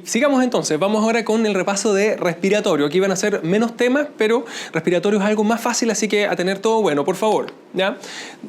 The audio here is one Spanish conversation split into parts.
sigamos entonces, vamos ahora con el repaso de respiratorio. Aquí van a ser menos temas, pero respiratorio es algo más fácil, así que a tener todo bueno, por favor. ¿Ya?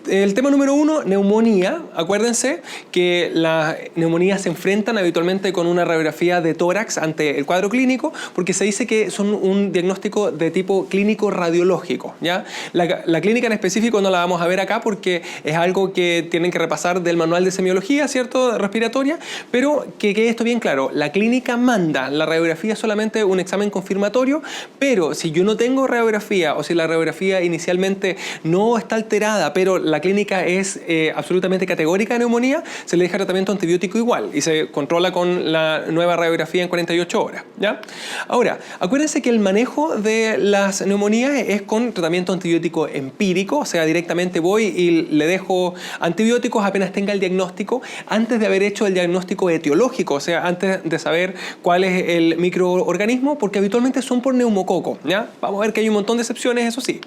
El tema número 1, neumonía. Acuérdense que las neumonías se enfrentan habitualmente con una radiografía de tórax ante el cuadro clínico, porque se dice que son un diagnóstico de tipo clínico radiológico. ¿Ya? La clínica en específico no la vamos a ver acá porque es algo que tienen que repasar del manual de semiología, ¿cierto? Respiratoria, pero que quede esto bien claro. La clínica manda, la radiografía es solamente un examen confirmatorio, pero si yo no tengo radiografía o si la radiografía inicialmente no está alterada, pero la clínica es absolutamente categórica de neumonía, se le deja tratamiento antibiótico igual y se controla con la nueva radiografía en 48 horas. ¿Ya? Ahora, acuérdense que el manejo de las neumonías es con tratamiento antibiótico empírico, o sea, directamente voy y le dejo antibióticos apenas tenga el diagnóstico, antes de haber hecho el diagnóstico etiológico, o sea, antes de saber cuál es el microorganismo, porque habitualmente son por neumococo. ¿Ya? Vamos a ver que hay un montón de excepciones, eso sí.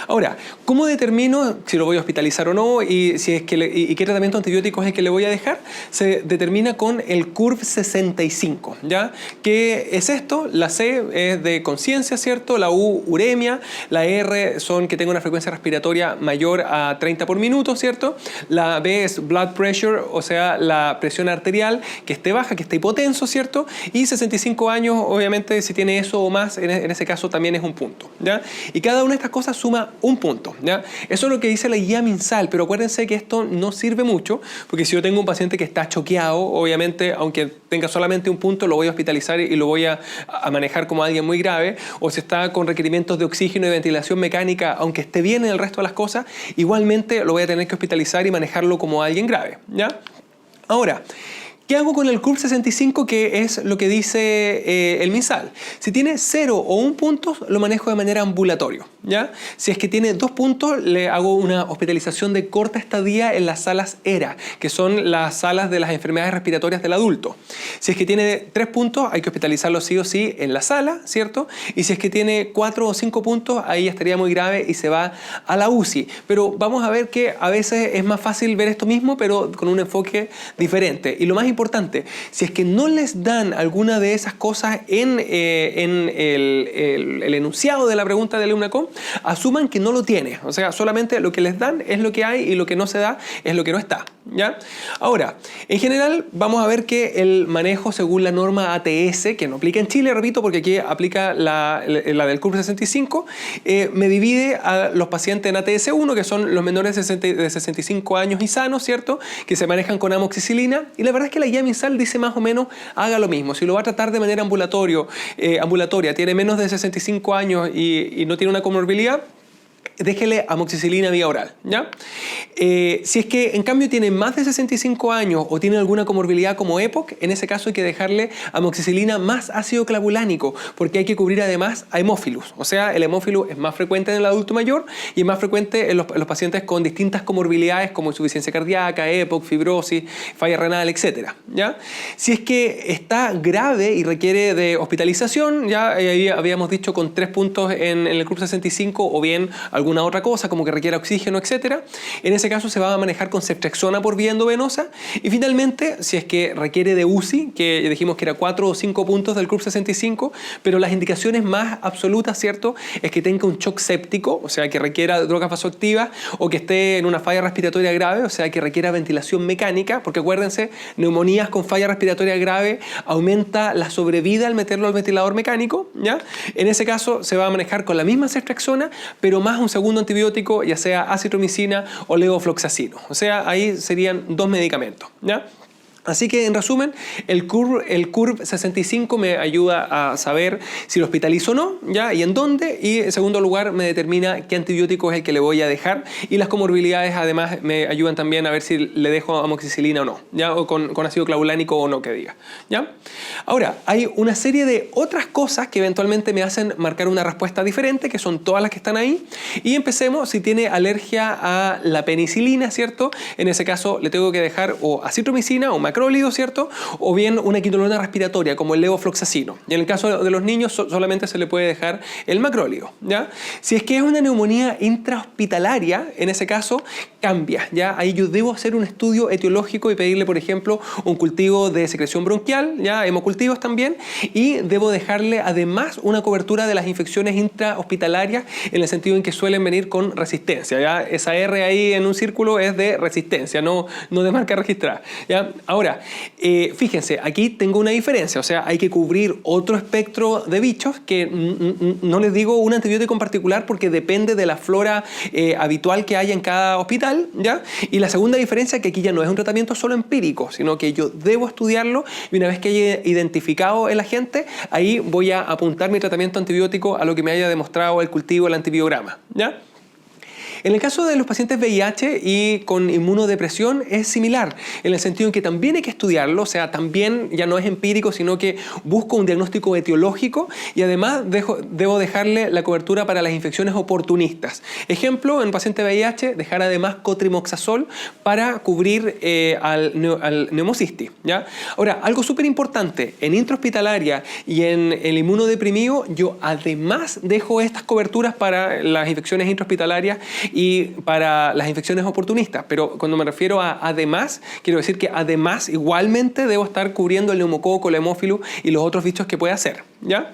Ahora, ¿cómo determino si lo voy a hospitalizar o no y qué tratamiento antibiótico es el que le voy a dejar? Se determina con el CURV 65. ¿Ya? ¿Qué es esto? La C es de conciencia, ¿cierto? La U, uremia. La R son que tenga una frecuencia respiratoria mayor a 30 por minuto, ¿cierto? La B es blood pressure, o sea, la presión arterial, que esté baja, que esté hipotenso, ¿cierto? Y 65 años, obviamente, si tiene eso o más, en ese caso también es un punto. ¿Ya? Y cada una de estas cosas suma un punto. ¿Ya? Eso es lo que dice la guía MinSal, pero acuérdense que esto no sirve mucho, porque si yo tengo un paciente que está choqueado, obviamente, aunque tenga solamente un punto, lo voy a hospitalizar y lo voy a manejar como alguien muy grave, o si está con requerimientos de oxígeno y ventilación mecánica, aunque esté bien en el resto de las cosas, igualmente lo voy a tener que hospitalizar y manejarlo como alguien grave. ¿Ya? Ahora, ¿qué hago con el CURV 65, que es lo que dice el MinSal? Si tiene 0 o 1 punto, lo manejo de manera ambulatorio. ¿Ya? Si es que tiene 2 puntos, le hago una hospitalización de corta estadía en las salas ERA, que son las salas de las enfermedades respiratorias del adulto. Si es que tiene 3 puntos, hay que hospitalizarlo sí o sí en la sala, ¿cierto? Y si es que tiene 4 o 5 puntos, ahí estaría muy grave y se va a la UCI. Pero vamos a ver que a veces es más fácil ver esto mismo, pero con un enfoque diferente. Y lo más importante, si es que no les dan alguna de esas cosas en el enunciado de la pregunta del EUNACOM, asuman que no lo tiene. O sea, solamente lo que les dan es lo que hay y lo que no se da es lo que no está. ¿Ya? Ahora, en general vamos a ver que el manejo según la norma ATS, que no aplica en Chile, repito, porque aquí aplica la del CURV 65, me divide a los pacientes en ATS 1, que son los menores de 65 años y sanos, ¿cierto? Que se manejan con amoxicilina, y la verdad es que la guía MinSal dice más o menos haga lo mismo. Si lo va a tratar de manera ambulatoria, tiene menos de 65 años y no tiene una comorbilidad, déjele amoxicilina vía oral. ¿Ya? Si es que en cambio tiene más de 65 años o tiene alguna comorbilidad como EPOC, en ese caso hay que dejarle amoxicilina más ácido clavulánico, porque hay que cubrir además a hemófilus. O sea, el hemófilus es más frecuente en el adulto mayor y es más frecuente en los pacientes con distintas comorbilidades como insuficiencia cardíaca, EPOC, fibrosis, falla renal, etc. ¿Ya? Si es que está grave y requiere de hospitalización, ya ahí habíamos dicho con 3 puntos en el CURV 65 o bien alguna otra cosa como que requiera oxígeno, etc. En ese caso se va a manejar con ceftriaxona por vía endovenosa. Y finalmente, si es que requiere de UCI, que dijimos que era 4 o 5 puntos del CURV 65, pero las indicaciones más absolutas, ¿cierto?, es que tenga un shock séptico, o sea, que requiera drogas vasoactivas, o que esté en una falla respiratoria grave, o sea, que requiera ventilación mecánica, porque acuérdense, neumonías con falla respiratoria grave aumenta la sobrevida al meterlo al ventilador mecánico, ¿ya? En ese caso se va a manejar con la misma ceftriaxona, pero más un segundo antibiótico, ya sea acitromicina o levofloxacino. O sea, ahí serían 2 medicamentos, ¿ya? Así que, en resumen, el CURV 65 me ayuda a saber si lo hospitalizo o no, ¿ya? Y en dónde. Y, en segundo lugar, me determina qué antibiótico es el que le voy a dejar. Y las comorbilidades, además, me ayudan también a ver si le dejo amoxicilina o no, ¿ya? O con ácido clavulánico o no, que diga, ¿ya? Ahora, hay una serie de otras cosas que eventualmente me hacen marcar una respuesta diferente, que son todas las que están ahí. Y empecemos si tiene alergia a la penicilina, ¿cierto? En ese caso, le tengo que dejar o acitromicina o macrólido, ¿cierto? O bien una quinolona respiratoria como el levofloxacino. Y en el caso de los niños solamente se le puede dejar el macrólido, ¿ya? Si es que es una neumonía intrahospitalaria, en ese caso, cambia, ¿ya? Ahí yo debo hacer un estudio etiológico y pedirle, por ejemplo, un cultivo de secreción bronquial, ¿ya? Hemocultivos también, y debo dejarle además una cobertura de las infecciones intrahospitalarias en el sentido en que suelen venir con resistencia, ¿ya? Esa R ahí en un círculo es de resistencia, no de marca registrada, ¿ya? Ahora, fíjense, aquí tengo una diferencia, o sea, hay que cubrir otro espectro de bichos que no les digo un antibiótico en particular porque depende de la flora habitual que haya en cada hospital, ¿ya? Y la segunda diferencia es que aquí ya no es un tratamiento solo empírico, sino que yo debo estudiarlo y una vez que haya identificado el agente, ahí voy a apuntar mi tratamiento antibiótico a lo que me haya demostrado el cultivo, el antibiograma, ¿ya? En el caso de los pacientes VIH y con inmunodepresión es similar, en el sentido en que también hay que estudiarlo, o sea, también ya no es empírico, sino que busco un diagnóstico etiológico y además debo dejarle la cobertura para las infecciones oportunistas. Ejemplo, en paciente VIH, dejar además cotrimoxazol para cubrir al neumocistis, ¿ya? Ahora, algo súper importante, en intrahospitalaria y en el inmunodeprimido, yo además dejo estas coberturas para las infecciones intrahospitalarias y para las infecciones oportunistas, pero cuando me refiero a además, quiero decir que además igualmente debo estar cubriendo el neumococo, el hemófilo y los otros bichos que puede hacer, ¿ya?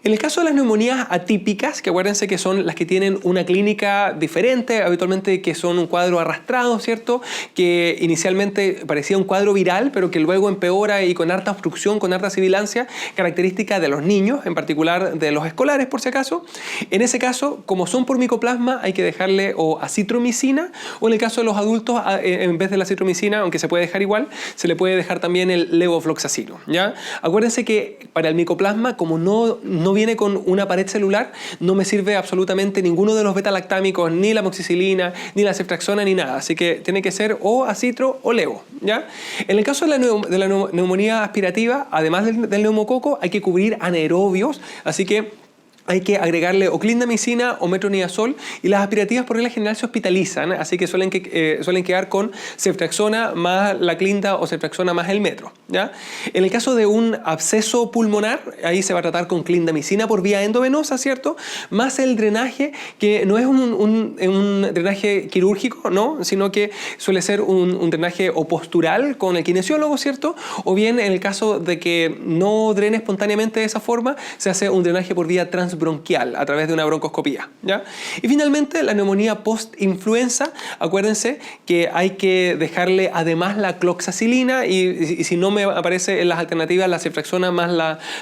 En el caso de las neumonías atípicas, que acuérdense que son las que tienen una clínica diferente, habitualmente que son un cuadro arrastrado, ¿cierto? Que inicialmente parecía un cuadro viral, pero que luego empeora y con harta obstrucción, con harta sibilancia, característica de los niños, en particular de los escolares, por si acaso. En ese caso, como son por micoplasma, hay que dejarle o acitromicina, o en el caso de los adultos, en vez de la acitromicina, aunque se puede dejar igual, se le puede dejar también el levofloxacino, ¿ya? Acuérdense que para el micoplasma, como no viene con una pared celular, no me sirve absolutamente ninguno de los beta-lactámicos, ni la amoxicilina, ni la ceftriaxona, ni nada. Así que tiene que ser o acitro o levo, ¿ya? En el caso de la neumonía aspirativa, además del neumococo, hay que cubrir anaerobios, así que hay que agregarle o clindamicina o metronidazol y las aspirativas por regla general se hospitalizan, así que suelen quedar con ceftriaxona más la clinda o ceftriaxona más el metro, ¿ya? En el caso de un absceso pulmonar, ahí se va a tratar con clindamicina por vía endovenosa, ¿cierto? Más el drenaje, que no es un drenaje quirúrgico, ¿no? Sino que suele ser un drenaje o postural con el kinesiólogo, ¿cierto? O bien en el caso de que no drene espontáneamente de esa forma, se hace un drenaje por vía transbronquial a través de una broncoscopía, ¿ya? Y finalmente, la neumonía post-influenza, acuérdense que hay que dejarle además la cloxacilina y si no me aparece en las alternativas la ceftriaxona más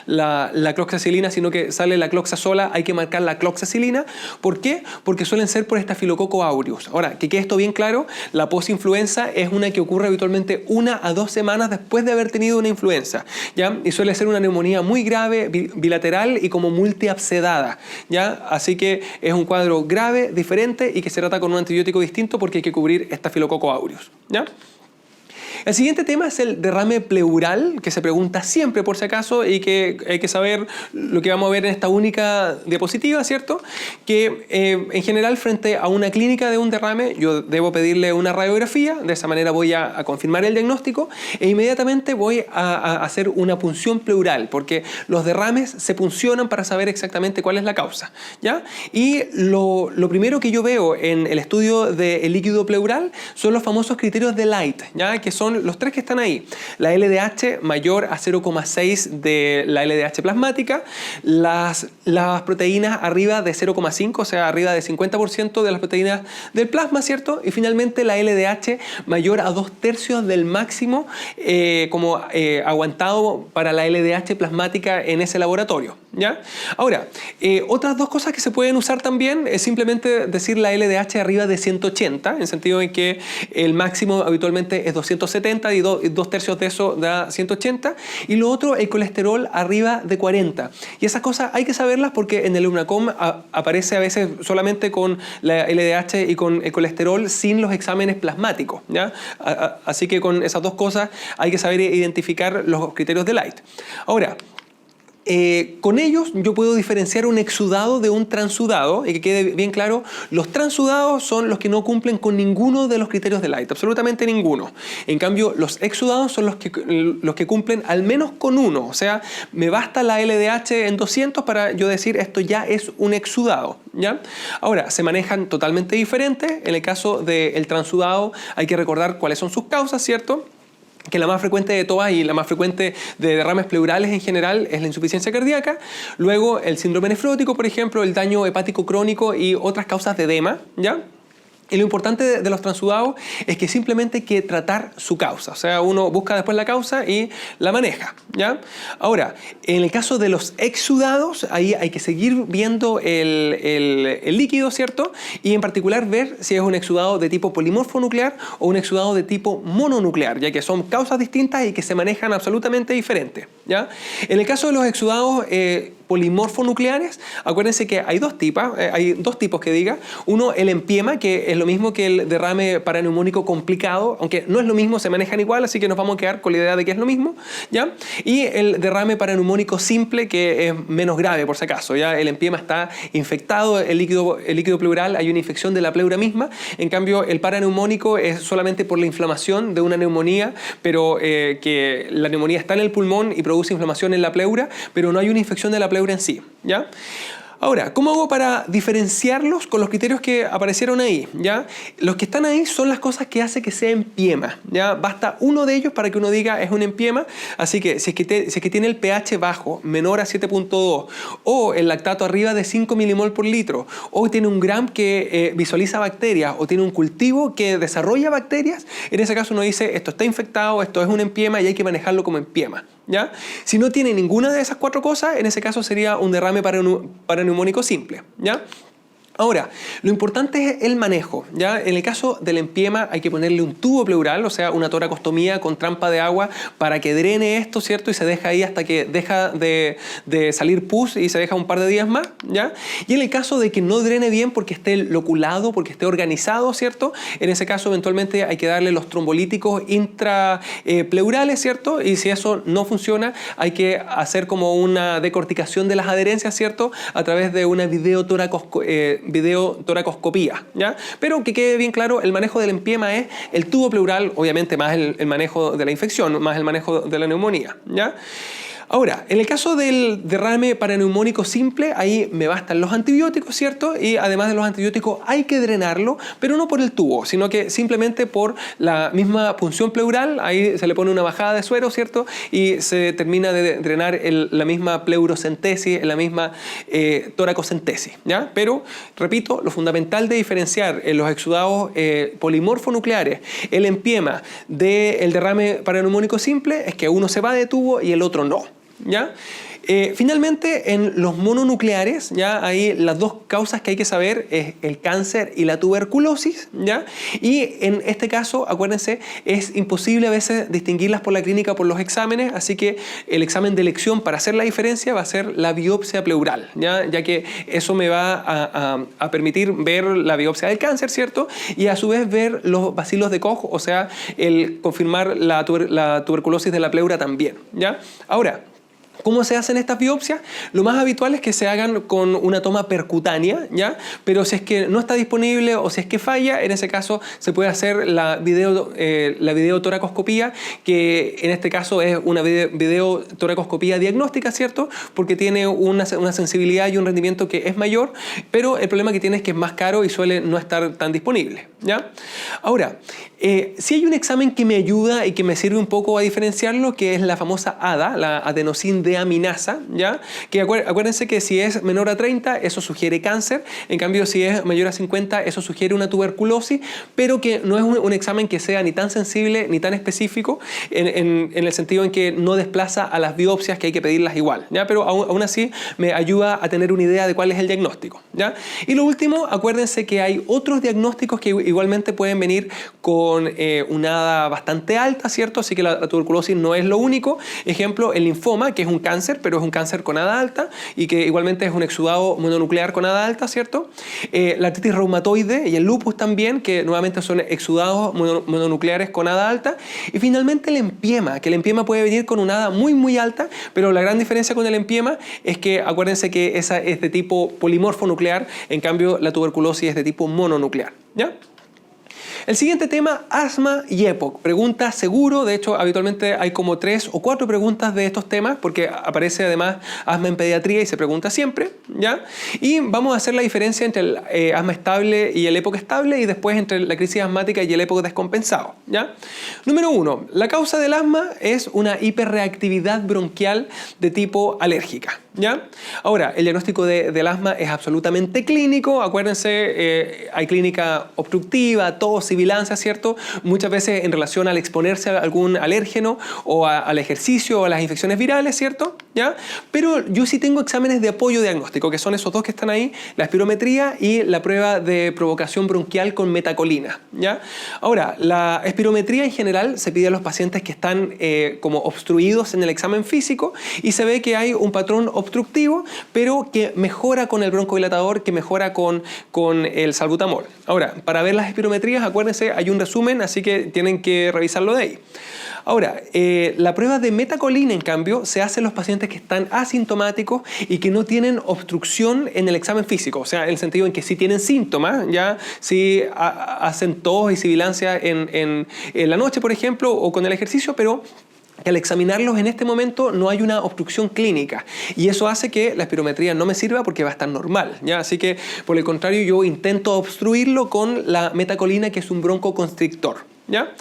la cloxacilina, sino que sale la cloxa sola, hay que marcar la cloxacilina. ¿Por qué? Porque suelen ser por estafilococo aureus. Ahora, que quede esto bien claro, la post-influenza es una que ocurre habitualmente 1 a 2 semanas después de haber tenido una influenza, ¿ya? Y suele ser una neumonía muy grave, bilateral y como multiabscedada, ¿ya? Así que es un cuadro grave, diferente y que se trata con un antibiótico distinto porque hay que cubrir estafilococo aureus, ¿ya? El siguiente tema es el derrame pleural, que se pregunta siempre por si acaso y que hay que saber lo que vamos a ver en esta única diapositiva, ¿cierto? Que en general frente a una clínica de un derrame yo debo pedirle una radiografía, de esa manera voy a confirmar el diagnóstico e inmediatamente voy a hacer una punción pleural, porque los derrames se puncionan para saber exactamente cuál es la causa, ¿ya? Y lo primero que yo veo en el estudio del líquido pleural son los famosos criterios de Light, ¿ya? Que son los 3 que están ahí. La LDH mayor a 0,6 de la LDH plasmática, las proteínas arriba de 0,5, o sea, arriba de 50% de las proteínas del plasma, ¿cierto? Y finalmente la LDH mayor a 2/3 del máximo aguantado para la LDH plasmática en ese laboratorio, ¿ya? Ahora, otras 2 cosas que se pueden usar también es simplemente decir la LDH arriba de 180, en el sentido en que el máximo habitualmente es 270 y 2/3 de eso da 180, y lo otro, el colesterol arriba de 40. Y esas cosas hay que saberlas porque en el EUNACOM aparece a veces solamente con la LDH y con el colesterol sin los exámenes plasmáticos, ¿ya? Así que con esas 2 cosas hay que saber identificar los criterios de Light. Ahora, Con ellos yo puedo diferenciar un exudado de un transudado, y que quede bien claro, los transudados son los que no cumplen con ninguno de los criterios de Light, absolutamente ninguno. En cambio, los exudados son los que cumplen al menos con uno, o sea, me basta la LDH en 200 para yo decir esto ya es un exudado, ¿ya? Ahora, se manejan totalmente diferentes. En el caso del transudado hay que recordar cuáles son sus causas, ¿cierto? Que la más frecuente de todas y la más frecuente de derrames pleurales en general es la insuficiencia cardíaca. Luego el síndrome nefrótico, por ejemplo, el daño hepático crónico y otras causas de edema, ¿ya? Y lo importante de los transudados es que simplemente hay que tratar su causa. O sea, uno busca después la causa y la maneja, ¿ya? Ahora, en el caso de los exudados, ahí hay que seguir viendo el líquido, ¿cierto? Y en particular ver si es un exudado de tipo polimorfo nuclear o un exudado de tipo mononuclear, ya que son causas distintas y que se manejan absolutamente diferentes, ¿ya? En el caso de los exudados polimorfonucleares, acuérdense que hay dos tipos que diga. Uno, el empiema, que es lo mismo que el derrame paraneumónico complicado, aunque no es lo mismo, se manejan igual, así que nos vamos a quedar con la idea de que es lo mismo, ¿ya? Y el derrame paraneumónico simple, que es menos grave por si acaso, ¿ya? El empiema está infectado, el líquido pleural, hay una infección de la pleura misma. En cambio, el paraneumónico es solamente por la inflamación de una neumonía, pero que la neumonía está en el pulmón y produce inflamación en la pleura, pero no hay una infección de la pleura en sí, ¿ya? Ahora, ¿cómo hago para diferenciarlos con los criterios que aparecieron ahí? ¿Ya? Los que están ahí son las cosas que hace que sea empiema, ¿ya? Basta uno de ellos para que uno diga es un empiema, así que si es que tiene el pH bajo, menor a 7.2, o el lactato arriba de 5 milimol por litro, o tiene un gram que visualiza bacterias, o tiene un cultivo que desarrolla bacterias, en ese caso uno dice esto está infectado, esto es un empiema y hay que manejarlo como empiema, ¿ya? Si no tiene ninguna de esas cuatro cosas, en ese caso sería un derrame paraneumónico simple, ¿ya? Ahora, lo importante es el manejo, ¿ya? En el caso del empiema hay que ponerle un tubo pleural, o sea, una toracostomía con trampa de agua para que drene esto, ¿cierto? Y se deja ahí hasta que deja de salir pus y se deja un par de días más, ¿ya? Y en el caso de que no drene bien porque esté loculado, porque esté organizado, ¿cierto? En ese caso eventualmente hay que darle los trombolíticos intrapleurales, ¿cierto? Y si eso no funciona, hay que hacer como una decorticación de las adherencias, ¿cierto? A través de una videotoracoscopía, ¿ya? Pero que quede bien claro, el manejo del empiema es el tubo pleural, obviamente más el manejo de la infección, más el manejo de la neumonía, ¿ya? Ahora, en el caso del derrame paraneumónico simple, ahí me bastan los antibióticos, ¿cierto? Y además de los antibióticos hay que drenarlo, pero no por el tubo, sino que simplemente por la misma punción pleural. Ahí se le pone una bajada de suero, ¿cierto? Y se termina de drenar la misma pleurocentesis, la misma toracocentesis, ¿ya? Pero, repito, lo fundamental de diferenciar en los exudados polimorfonucleares el empiema del derrame paraneumónico simple es que uno se va de tubo y el otro no, ¿ya? Finalmente, en los mononucleares, ¿ya? Ahí las dos causas que hay que saber es el cáncer y la tuberculosis, ¿ya? Y en este caso, acuérdense, es imposible a veces distinguirlas por la clínica por los exámenes, así que el examen de elección para hacer la diferencia va a ser la biopsia pleural, ¿ya? Ya que eso me va a permitir ver la biopsia del cáncer, ¿cierto? Y a su vez ver los bacilos de Koch, o sea, el confirmar la tuberculosis de la pleura también, ¿ya? Ahora, ¿cómo se hacen estas biopsias? Lo más habitual es que se hagan con una toma percutánea, ¿ya? Pero si es que no está disponible o si es que falla, en ese caso se puede hacer la videotoracoscopía, que en este caso es una videotoracoscopía diagnóstica, ¿cierto? Porque tiene una sensibilidad y un rendimiento que es mayor, pero el problema que tiene es que es más caro y suele no estar tan disponible, ¿ya? Ahora, si hay un examen que me ayuda y que me sirve un poco a diferenciarlo, que es la famosa ADA, la adenosín deaminasa, ¿ya? Que acuérdense que si es menor a 30, eso sugiere cáncer, en cambio si es mayor a 50, eso sugiere una tuberculosis, pero que no es un examen que sea ni tan sensible ni tan específico en el sentido en que no desplaza a las biopsias que hay que pedirlas igual, ¿ya? Pero aún así me ayuda a tener una idea de cuál es el diagnóstico, ¿ya? Y lo último, acuérdense que hay otros diagnósticos que igualmente pueden venir con una ADA bastante alta, ¿cierto? Así que la tuberculosis no es lo único. Ejemplo, el linfoma, que es un cáncer, pero es un cáncer con ADA alta y que igualmente es un exudado mononuclear con ADA alta, ¿cierto? La artritis reumatoide y el lupus también, que nuevamente son exudados mononucleares con ADA alta. Y finalmente el empiema, que el empiema puede venir con una ADA muy muy alta, pero la gran diferencia con el empiema es que acuérdense que esa es de tipo polimorfo nuclear, en cambio la tuberculosis es de tipo mononuclear, ¿ya? El siguiente tema, asma y EPOC. Pregunta seguro, de hecho habitualmente hay como 3 o 4 preguntas de estos temas porque aparece además asma en pediatría y se pregunta siempre, ¿ya? Y vamos a hacer la diferencia entre el asma estable y el EPOC estable y después entre la crisis asmática y el EPOC descompensado, ¿ya? Número 1, la causa del asma es una hiperreactividad bronquial de tipo alérgica, ¿ya? Ahora, el diagnóstico del asma es absolutamente clínico, acuérdense, hay clínica obstructiva, tos, sibilancia, ¿cierto? Muchas veces en relación al exponerse a algún alérgeno o al ejercicio o a las infecciones virales, ¿cierto? ¿Ya? Pero yo sí tengo exámenes de apoyo diagnóstico, que son esos dos que están ahí, la espirometría y la prueba de provocación bronquial con metacolina, ¿ya? Ahora, la espirometría en general se pide a los pacientes que están como obstruidos en el examen físico y se ve que hay un patrón obstructivo, pero que mejora con el broncodilatador, que mejora con el salbutamol. Ahora, para ver las espirometrías, acuérdense, hay un resumen, así que tienen que revisarlo de ahí. Ahora, la prueba de metacolina, en cambio, se hace en los pacientes que están asintomáticos y que no tienen obstrucción en el examen físico. O sea, en el sentido en que sí tienen síntomas, ya sí hacen tos y sibilancia en la noche, por ejemplo, o con el ejercicio, pero que al examinarlos en este momento no hay una obstrucción clínica y eso hace que la espirometría no me sirva porque va a estar normal, ¿ya? Así que por el contrario yo intento obstruirlo con la metacolina, que es un broncoconstrictor, ¿ya?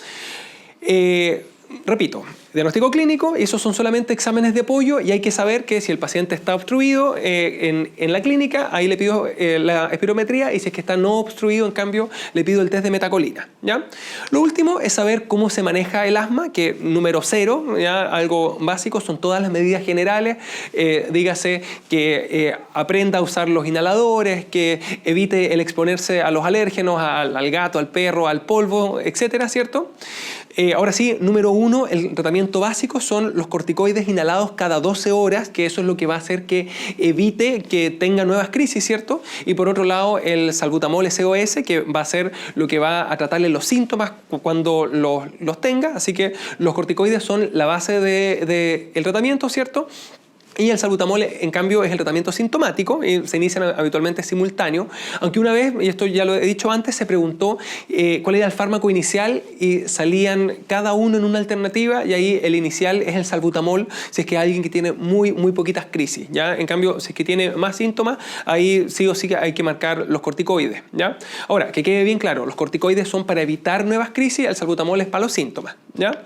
Repito, diagnóstico clínico, y esos son solamente exámenes de apoyo y hay que saber que si el paciente está obstruido en la clínica, ahí le pido la espirometría, y si es que está no obstruido, en cambio, le pido el test de metacolina, ¿ya? Lo último es saber cómo se maneja el asma, que número 0, ¿ya? Algo básico, son todas las medidas generales, dígase que aprenda a usar los inhaladores, que evite el exponerse a los alérgenos, al gato, al perro, al polvo, etcétera, ¿cierto? Ahora sí, número 1, el tratamiento básico son los corticoides inhalados cada 12 horas, que eso es lo que va a hacer que evite que tenga nuevas crisis, ¿cierto? Y por otro lado, el salbutamol SOS, que va a ser lo que va a tratarle los síntomas cuando los tenga. Así que los corticoides son la base del tratamiento, ¿cierto? Y el salbutamol, en cambio, es el tratamiento sintomático y se inician habitualmente simultáneo. Aunque una vez, y esto ya lo he dicho antes, se preguntó cuál era el fármaco inicial y salían cada uno en una alternativa, y ahí el inicial es el salbutamol si es que hay alguien que tiene muy poquitas crisis, ¿ya? En cambio, si es que tiene más síntomas, ahí sí o sí hay que marcar los corticoides, ¿ya? Ahora, que quede bien claro, los corticoides son para evitar nuevas crisis, el salbutamol es para los síntomas, ¿ya?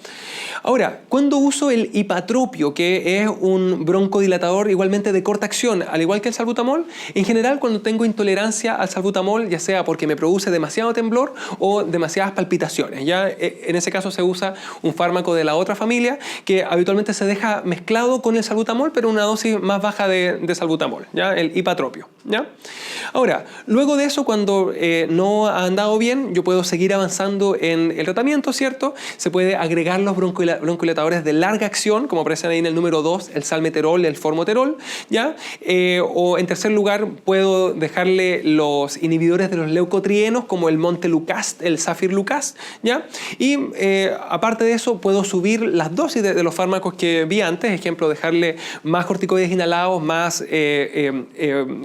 Ahora, ¿cuándo uso el ipatropio, que es un broncodilatador igualmente de corta acción, al igual que el salbutamol? En general, cuando tengo intolerancia al salbutamol, ya sea porque me produce demasiado temblor o demasiadas palpitaciones, ¿ya? En ese caso se usa un fármaco de la otra familia que habitualmente se deja mezclado con el salbutamol, pero una dosis más baja de salbutamol, ¿ya? El ipatropio, ¿ya? Ahora, luego de eso, cuando no ha andado bien, yo puedo seguir avanzando en el tratamiento, ¿cierto? Se puede agregar los broncodilatadores de larga acción, como aparecen ahí en el número 2, el salmeterol, el formoterol, ¿ya? O en tercer lugar, puedo dejarle los inhibidores de los leucotrienos, como el montelukast, el zafirlukast, ¿ya? Y aparte de eso, puedo subir las dosis de los fármacos que vi antes, ejemplo, dejarle más corticoides inhalados, más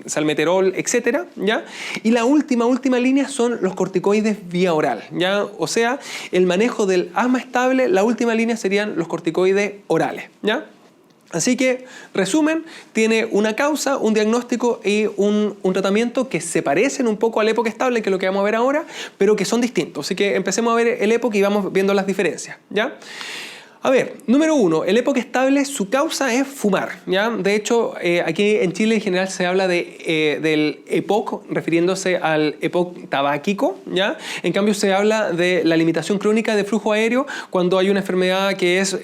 salmeterol, etcétera, ¿ya? Y la última línea son los corticoides vía oral, ¿ya? O sea, el manejo del asma estable, la última línea serían los corticoides orales, ¿ya? Así que, resumen, tiene una causa, un diagnóstico y un tratamiento que se parecen un poco al EPOC estable, que es lo que vamos a ver ahora, pero que son distintos. Así que empecemos a ver el EPOC y vamos viendo las diferencias, ¿ya? A ver, número 1, el EPOC estable, su causa es fumar, ¿ya? De hecho, aquí en Chile en general se habla del EPOC, refiriéndose al EPOC tabáquico, ¿ya? En cambio se habla de la limitación crónica de flujo aéreo cuando hay una enfermedad que es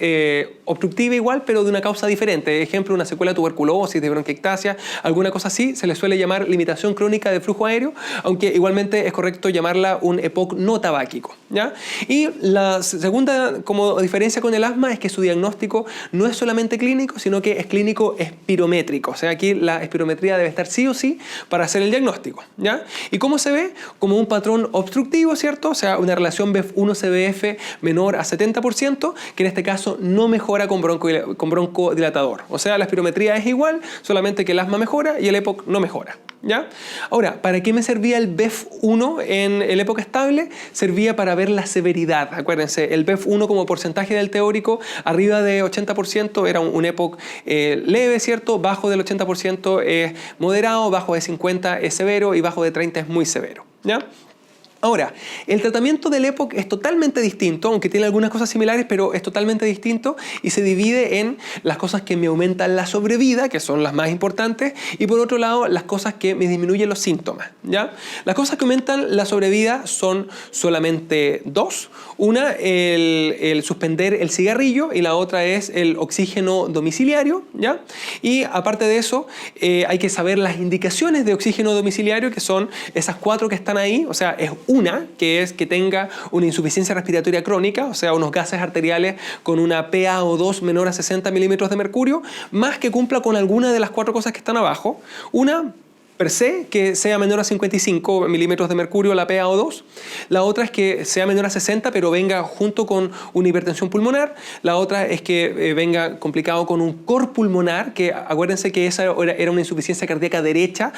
obstructiva igual, pero de una causa diferente. Ejemplo, una secuela de tuberculosis, de bronquiectasia, alguna cosa así, se le suele llamar limitación crónica de flujo aéreo, aunque igualmente es correcto llamarla un EPOC no tabáquico, ¿ya? Y la segunda como diferencia con el asma es que su diagnóstico no es solamente clínico, sino que es clínico espirométrico. O sea, aquí la espirometría debe estar sí o sí para hacer el diagnóstico, ¿ya? ¿Y cómo se ve? Como un patrón obstructivo, ¿cierto? O sea, una relación BEF1-CBF menor a 70%, que en este caso no mejora con broncodilatador. O sea, la espirometría es igual, solamente que el asma mejora y el EPOC no mejora, ¿ya? Ahora, ¿para qué me servía el BEF1 en el EPOC estable? Servía para ver la severidad. Acuérdense, el BEF1 como porcentaje del teórico, arriba de 80% era un EPOC leve, ¿cierto? Bajo del 80% es moderado, bajo de 50 es severo y bajo de 30 es muy severo, ¿ya? Ahora, el tratamiento del EPOC es totalmente distinto, aunque tiene algunas cosas similares, pero es totalmente distinto y se divide en las cosas que me aumentan la sobrevida, que son las más importantes, y por otro lado, las cosas que me disminuyen los síntomas, ¿ya? Las cosas que aumentan la sobrevida son solamente dos. Una, el suspender el cigarrillo, y la otra es el oxígeno domiciliario, ¿ya? Y aparte de eso, hay que saber las indicaciones de oxígeno domiciliario, que son esas 4 que están ahí, o sea, es una, que es que tenga una insuficiencia respiratoria crónica, o sea, unos gases arteriales con una PaO2 menor a 60 milímetros de mercurio, más que cumpla con alguna de las 4 cosas que están abajo. Una, per se, que sea menor a 55 milímetros de mercurio la PaO2. La otra es que sea menor a 60, pero venga junto con una hipertensión pulmonar. La otra es que venga complicado con un cor pulmonar, que acuérdense que esa era una insuficiencia cardíaca derecha,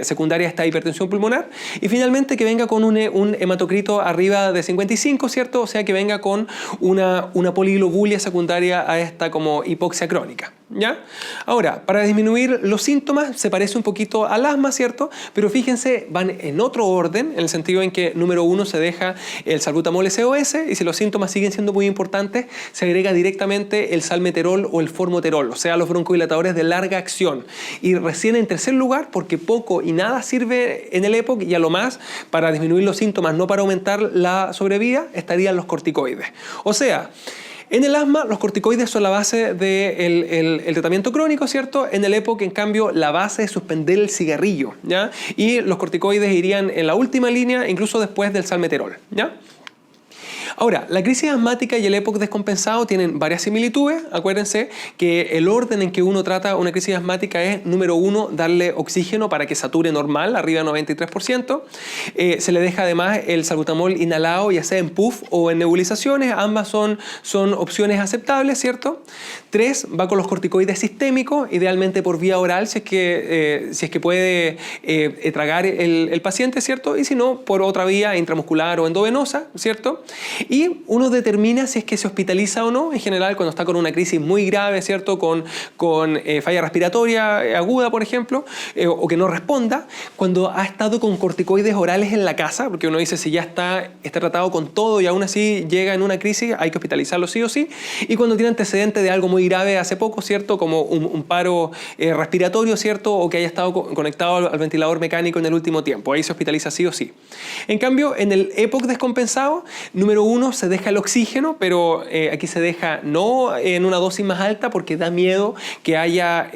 secundaria a esta hipertensión pulmonar. Y finalmente que venga con un hematocrito arriba de 55, ¿cierto? O sea, que venga con una poliglobulia secundaria a esta como hipoxia crónica, ¿ya? Ahora, para disminuir los síntomas se parece un poquito al asma, ¿cierto? Pero fíjense, van en otro orden, en el sentido en que número 1 se deja el salbutamol SOS y si los síntomas siguen siendo muy importantes, se agrega directamente el salmeterol o el formoterol, o sea, los broncodilatadores de larga acción. Y recién en tercer lugar, porque poco y nada sirve en el EPOC y a lo más para disminuir los síntomas, no para aumentar la sobrevida, estarían los corticoides. O sea, en el asma, los corticoides son la base del tratamiento crónico, ¿cierto? En el EPOC, en cambio, la base es suspender el cigarrillo, ¿ya? Y los corticoides irían en la última línea, incluso después del salmeterol, ¿ya? Ahora, la crisis asmática y el EPOC descompensado tienen varias similitudes. Acuérdense que el orden en que uno trata una crisis asmática es, número 1, darle oxígeno para que sature normal, arriba del 93%. Se le deja además el salbutamol inhalado, ya sea en puff o en nebulizaciones. Ambas son opciones aceptables, ¿cierto? 3, va con los corticoides sistémicos, idealmente por vía oral, si es que puede tragar el paciente, ¿cierto? Y si no, por otra vía intramuscular o endovenosa, ¿cierto? Y uno determina si es que se hospitaliza o no, en general cuando está con una crisis muy grave, ¿cierto? Con falla respiratoria aguda, por ejemplo, o que no responda, cuando ha estado con corticoides orales en la casa, porque uno dice si ya está tratado con todo y aún así llega en una crisis, hay que hospitalizarlo sí o sí, y cuando tiene antecedente de algo muy grave hace poco, ¿cierto? Como un paro respiratorio, ¿cierto? O que haya estado conectado al ventilador mecánico en el último tiempo, ahí se hospitaliza sí o sí. En cambio, en el EPOC descompensado, número 1, se deja el oxígeno, pero aquí se deja no en una dosis más alta porque da miedo que haya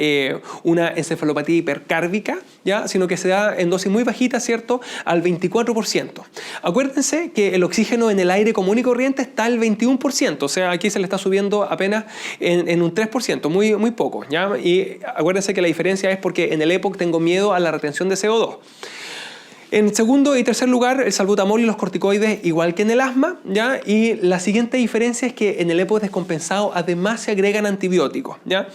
una encefalopatía hipercárdica, ¿ya? Sino que se da en dosis muy bajitas, ¿cierto? Al 24%. Acuérdense que el oxígeno en el aire común y corriente está al 21%, o sea, aquí se le está subiendo apenas en un 3%, muy poco, ¿ya? Y acuérdense que la diferencia es porque en el EPOC tengo miedo a la retención de CO2. En segundo y tercer lugar, el salbutamol y los corticoides, igual que en el asma, ¿ya? Y la siguiente diferencia es que en el EPOC descompensado además se agregan antibióticos, ¿ya?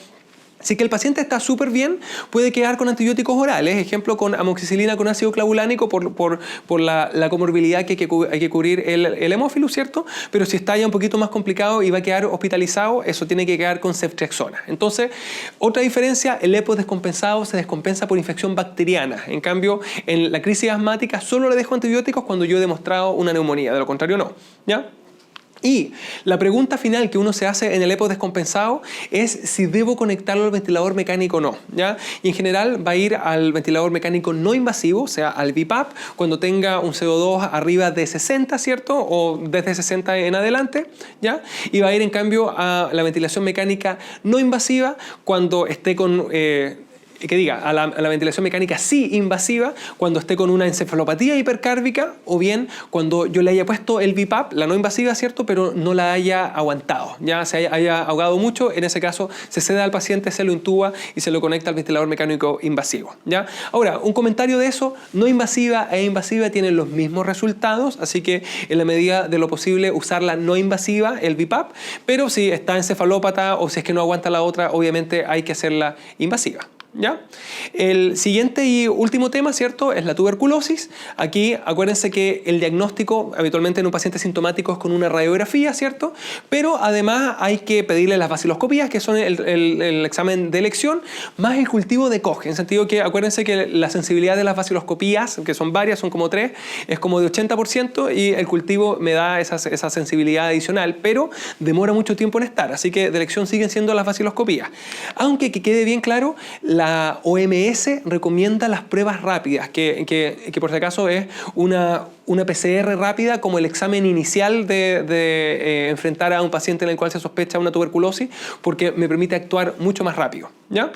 Si que el paciente está súper bien, puede quedar con antibióticos orales, ejemplo con amoxicilina con ácido clavulánico por la comorbilidad que hay que cubrir el hemófilo, ¿cierto? Pero si está ya un poquito más complicado y va a quedar hospitalizado, eso tiene que quedar con ceftriaxona. Entonces, otra diferencia, el EPOC descompensado se descompensa por infección bacteriana. En cambio, en la crisis asmática solo le dejo antibióticos cuando yo he demostrado una neumonía, de lo contrario no, ¿ya? Y la pregunta final que uno se hace en el EPOS descompensado es si debo conectarlo al ventilador mecánico o no, ¿ya? Y en general va a ir al ventilador mecánico no invasivo, o sea, al BiPAP, cuando tenga un CO2 arriba de 60, ¿cierto? O desde 60 en adelante, ¿ya? Y va a ir en cambio a la ventilación mecánica no invasiva cuando esté con... a la ventilación mecánica sí invasiva cuando esté con una encefalopatía hipercárbica o bien cuando yo le haya puesto el BiPAP, la no invasiva, ¿cierto? Pero no la haya aguantado, ya se haya ahogado mucho, en ese caso se cede al paciente, se lo intuba y se lo conecta al ventilador mecánico invasivo, ¿ya? Ahora, un comentario de eso, no invasiva e invasiva tienen los mismos resultados, así que en la medida de lo posible usar la no invasiva, el BiPAP, pero si está encefalópata o si es que no aguanta la otra, obviamente hay que hacerla invasiva. ¿Ya? El siguiente y último tema, ¿cierto?, es la tuberculosis. Aquí acuérdense que el diagnóstico habitualmente en un paciente sintomático es con una radiografía, ¿cierto? Pero además hay que pedirle las vaciloscopías, que son el examen de elección, más el cultivo de Koch, en sentido que acuérdense que la sensibilidad de las vaciloscopías, que son varias, son como 3, es como de 80% y el cultivo me da esa sensibilidad adicional, pero demora mucho tiempo en estar, así que de elección siguen siendo las vaciloscopías. Aunque que quede bien claro, la OMS recomienda las pruebas rápidas, que por si acaso es una PCR rápida como el examen inicial de enfrentar a un paciente en el cual se sospecha una tuberculosis, porque me permite actuar mucho más rápido, ¿ya?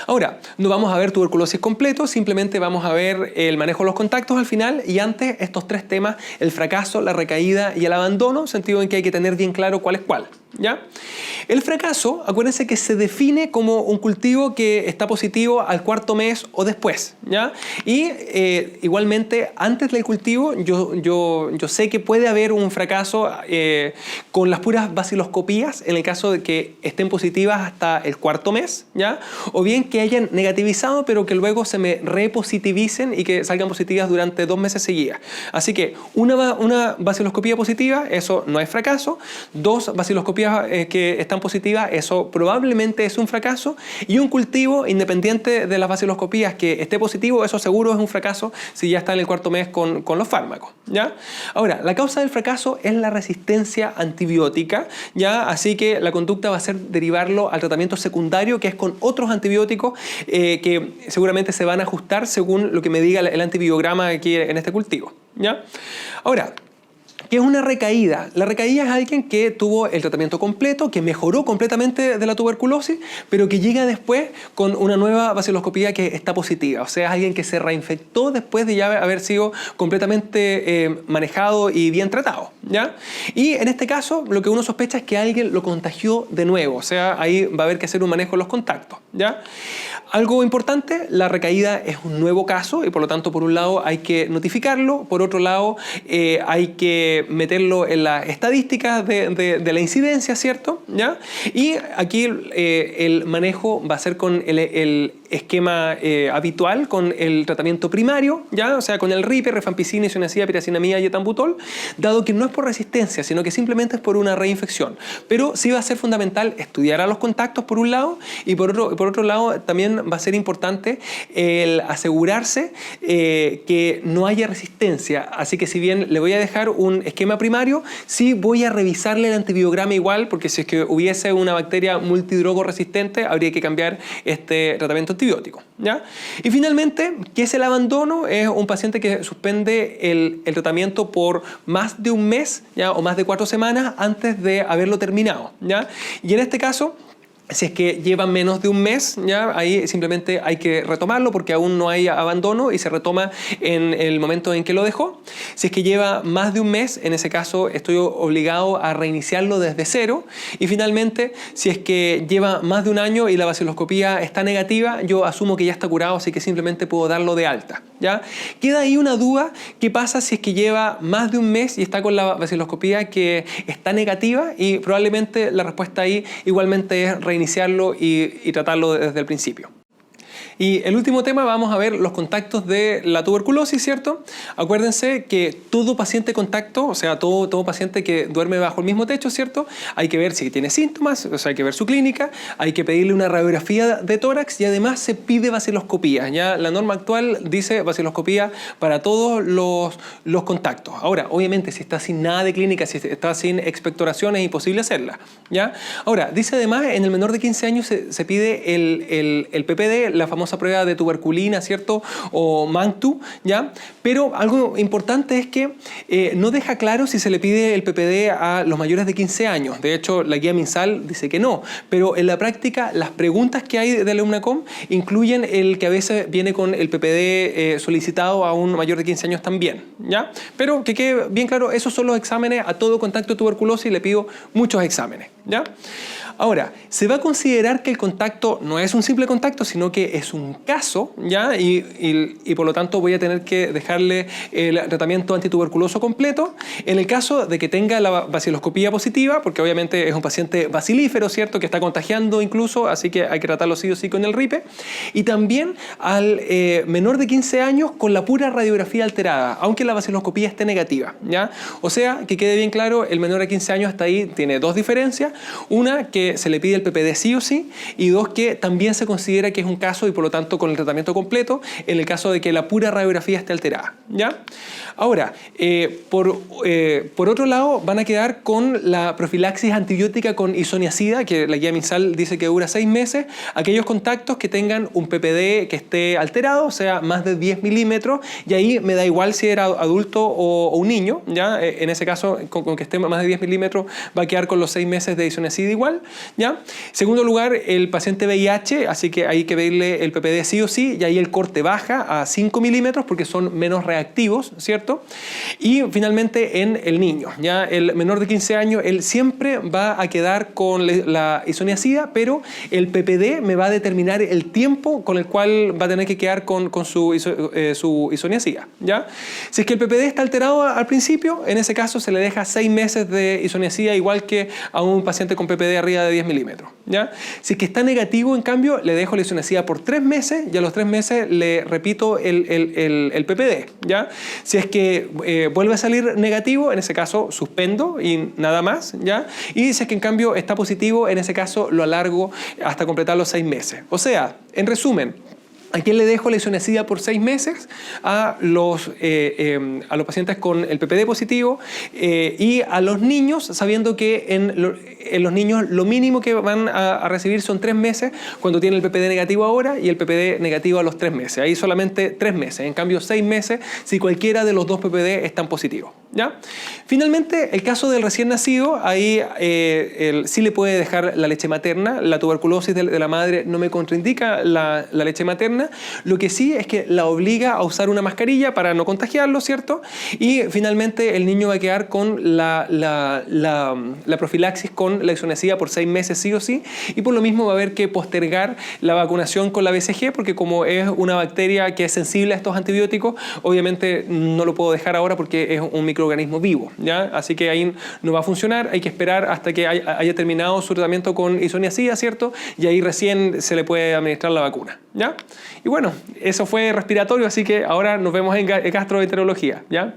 Ahora, no vamos a ver tuberculosis completo, simplemente vamos a ver el manejo de los contactos al final y antes estos 3 temas, el fracaso, la recaída y el abandono, sentido en que hay que tener bien claro cuál es cuál, ¿ya? El fracaso, acuérdense que se define como un cultivo que está positivo al 4º mes o después, ¿ya? Y igualmente, antes del cultivo, yo sé que puede haber un fracaso con las puras vaciloscopías, en el caso de que estén positivas hasta el 4º mes, ¿ya? O bien que hayan negativizado, pero que luego se me repositivicen y que salgan positivas durante 2 meses seguidas. Así que una vaciloscopía positiva, eso no es fracaso. 2 vaciloscopías que están positivas, eso probablemente es un fracaso. Y un cultivo independiente de las vaciloscopías que esté positivo, eso seguro es un fracaso si ya está en el 4º mes con los fármacos, ¿ya? Ahora, la causa del fracaso es la resistencia antibiótica, ¿ya? Así que la conducta va a ser derivarlo al tratamiento secundario, que es con otros antibióticos que seguramente se van a ajustar según lo que me diga el antibiograma aquí en este cultivo, ¿ya? Ahora, ¿qué es una recaída? La recaída es alguien que tuvo el tratamiento completo, que mejoró completamente de la tuberculosis, pero que llega después con una nueva vaciloscopía que está positiva. O sea, es alguien que se reinfectó después de ya haber sido completamente manejado y bien tratado, ¿ya? Y en este caso, lo que uno sospecha es que alguien lo contagió de nuevo. O sea, ahí va a haber que hacer un manejo de los contactos, ¿ya? Algo importante, la recaída es un nuevo caso y por lo tanto, por un lado, hay que notificarlo, por otro lado, hay que meterlo en las estadísticas de la incidencia, ¿cierto? ¿Ya? Y aquí el manejo va a ser con el esquema habitual, con el tratamiento primario, ¿ya? O sea, con el RIPE, rifampicina, isoniazida, piracinamida y etambutol, dado que no es por resistencia, sino que simplemente es por una reinfección. Pero sí va a ser fundamental estudiar a los contactos por un lado y por otro lado también va a ser importante el asegurarse que no haya resistencia. Así que si bien le voy a dejar un esquema primario, sí voy a revisarle el antibiograma igual, porque si es que hubiese una bacteria multidrogo resistente, habría que cambiar este tratamiento antibiótico, ¿ya? Y finalmente, ¿qué es el abandono? Es un paciente que suspende el tratamiento por más de un mes, ¿ya? O más de 4 semanas antes de haberlo terminado, ¿ya? Y en este caso, si es que lleva menos de un mes, ¿ya? Ahí simplemente hay que retomarlo porque aún no hay abandono y se retoma en el momento en que lo dejó. Si es que lleva más de un mes, en ese caso estoy obligado a reiniciarlo desde cero. Y finalmente, si es que lleva más de un año y la vaciloscopía está negativa, yo asumo que ya está curado, así que simplemente puedo darlo de alta, ¿ya? Queda ahí una duda, ¿qué pasa si es que lleva más de un mes y está con la vaciloscopía que está negativa? Y probablemente la respuesta ahí igualmente es reiniciarlo y tratarlo desde el principio. Y el último tema, vamos a ver los contactos de la tuberculosis, ¿cierto? Acuérdense que todo paciente contacto, o sea, todo paciente que duerme bajo el mismo techo, ¿cierto? Hay que ver si tiene síntomas, o sea, hay que ver su clínica, hay que pedirle una radiografía de tórax y además se pide vaciloscopía. Ya la norma actual dice vaciloscopía para todos los contactos. Ahora, obviamente, si está sin nada de clínica, si está sin expectoración, es imposible hacerla, ¿ya? Ahora, dice además, en el menor de 15 años se pide el PPD, la famosa prueba de tuberculina, ¿cierto? O MANTU, ¿ya? Pero algo importante es que no deja claro si se le pide el PPD a los mayores de 15 años. De hecho, la guía MinSal dice que no, pero en la práctica las preguntas que hay de la UNACOM incluyen el que a veces viene con el PPD solicitado a un mayor de 15 años también, ¿ya? Pero que quede bien claro, esos son los exámenes a todo contacto de tuberculosis y le pido muchos exámenes, ¿ya? Ahora, se va a considerar que el contacto no es un simple contacto, sino que es un caso, ¿ya? Y por lo tanto voy a tener que dejarle el tratamiento antituberculoso completo. En el caso de que tenga la baciloscopía positiva, porque obviamente es un paciente bacilífero, ¿cierto? Que está contagiando incluso, así que hay que tratarlo sí o sí con el RIPE. Y también al menor de 15 años con la pura radiografía alterada, aunque la baciloscopía esté negativa, ¿ya? O sea, que quede bien claro, el menor de 15 años hasta ahí tiene dos diferencias. Una, que se le pide el PPD sí o sí, y dos, que también se considera que es un caso y por lo tanto con el tratamiento completo en el caso de que la pura radiografía esté alterada, ¿ya? Ahora, por otro lado, van a quedar con la profilaxis antibiótica con isoniazida, que la guía MinSal dice que dura 6 meses, aquellos contactos que tengan un PPD que esté alterado, o sea, más de 10 milímetros, y ahí me da igual si era adulto o un niño, ¿ya? En ese caso, con que esté más de 10 milímetros, va a quedar con los 6 meses de isoniazida igual, ¿ya? Segundo lugar, el paciente VIH, así que hay que pedirle el PPD sí o sí, y ahí el corte baja a 5 milímetros porque son menos reactivos, ¿cierto? Y finalmente en el niño, ¿ya? El menor de 15 años, él siempre va a quedar con la isoniazida, pero el PPD me va a determinar el tiempo con el cual va a tener que quedar con su isoniazida, ¿ya? Si es que el PPD está alterado al principio, en ese caso se le deja 6 meses de isoniazida, igual que a un paciente con PPD arriba de 10 milímetros, ¿ya? Si es que está negativo, en cambio, le dejo la isoniazida por 3 meses y a los 3 meses le repito el PPD, ¿ya? Si es que vuelve a salir negativo, en ese caso suspendo y nada más, ¿ya? Y si es que en cambio está positivo, en ese caso lo alargo hasta completar los 6 meses. O sea, en resumen, ¿a quién le dejo la isoniazida por 6 meses? A los pacientes con el PPD positivo y a los niños, sabiendo que en los niños lo mínimo que van a recibir son 3 meses cuando tienen el PPD negativo ahora y el PPD negativo a los 3 meses. Ahí solamente 3 meses. En cambio, 6 meses si cualquiera de los dos PPD están positivos, ¿ya? Finalmente, el caso del recién nacido, ahí sí le puede dejar la leche materna. La tuberculosis de la madre no me contraindica la leche materna. Lo que sí es que la obliga a usar una mascarilla para no contagiarlo, ¿cierto? Y finalmente el niño va a quedar con la profilaxis con la isoniazida por 6 meses sí o sí, y por lo mismo va a haber que postergar la vacunación con la BCG, porque como es una bacteria que es sensible a estos antibióticos, obviamente no lo puedo dejar ahora porque es un microorganismo vivo, ¿ya? Así que ahí no va a funcionar, hay que esperar hasta que haya terminado su tratamiento con isoniazida, ¿cierto? Y ahí recién se le puede administrar la vacuna, ¿ya? Y bueno, eso fue respiratorio, así que ahora nos vemos en gastroenterología, ¿ya?